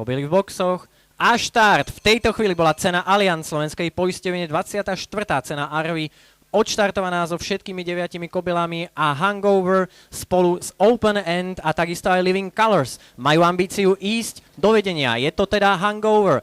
Kobily v boxoch a štart. V tejto chvíli bola cena Allianz slovenskej poisťovne 24. cena Arvy odštartovaná so všetkými 9 kobylami a Hangover spolu s Open End a takisto aj Living Colors majú ambíciu ísť do vedenia. Je to teda Hangover,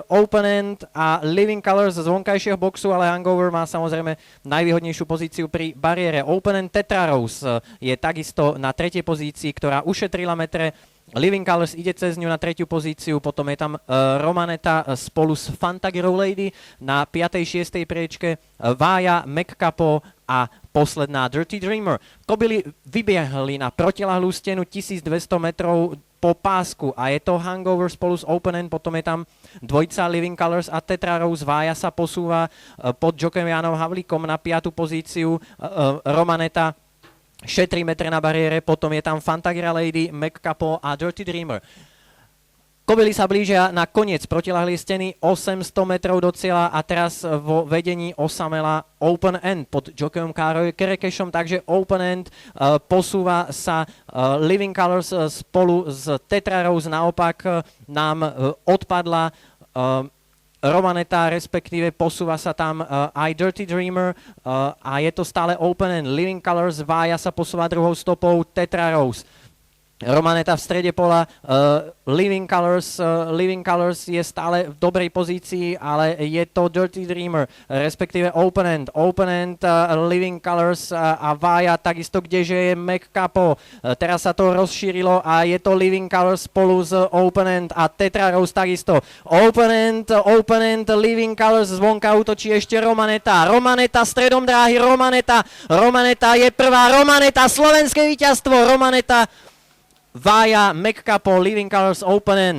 Open End a Living Colors z vonkajšieho boxu, ale Hangover má samozrejme najvýhodnejšiu pozíciu pri bariére. Open End Tetra Rose je takisto na 3. pozícii, ktorá ušetrila metre. Living Colors ide cez ňu na 3. pozíciu, potom je tam Romaneta spolu s Fanta Girl Lady na 5. 6. priečke, Vája, McCapo a posledná Dirty Dreamer. Kobily vybiehli na protilahlú stenu 1200 metrov po pásku a je to Hangover spolu s Open End, potom je tam dvojica Living Colors a Tetra Rose. Vája sa posúva pod jockeyom Jánom Havlíkom na 5. pozíciu, Romaneta šetrí metre na bariére, potom je tam Fantagra Lady, McCapo a Dirty Dreamer. Kobily sa blížia na koniec protilahlej steny, 800 metrov do cieľa a teraz vo vedení osamela Open End pod jockeyom Károľom Kerekešom, takže Open End posúva sa Living Colors spolu s Tetra Rose, naopak nám odpadla Romaneta, respektíve posúva sa tam aj Dirty Dreamer a je to stále Open End. Living Colors, Vája sa posúva druhou stopou, Tetra Rose. Romaneta v strede pola, Living Colors je stále v dobrej pozícii, ale je to Dirty Dreamer, respektíve Open End, Living Colors a Vája, takisto kdeže je McCapo. Teraz sa to rozšírilo a je to Living Colors spolu s Open End a Tetra Rose takisto. Open End, Living Colors, zvonka útočí ešte Romaneta stredom dráhy, Romaneta je prvá, Romaneta, slovenské víťazstvo, Romaneta, Vája, McCapo, Living Colors, Open End.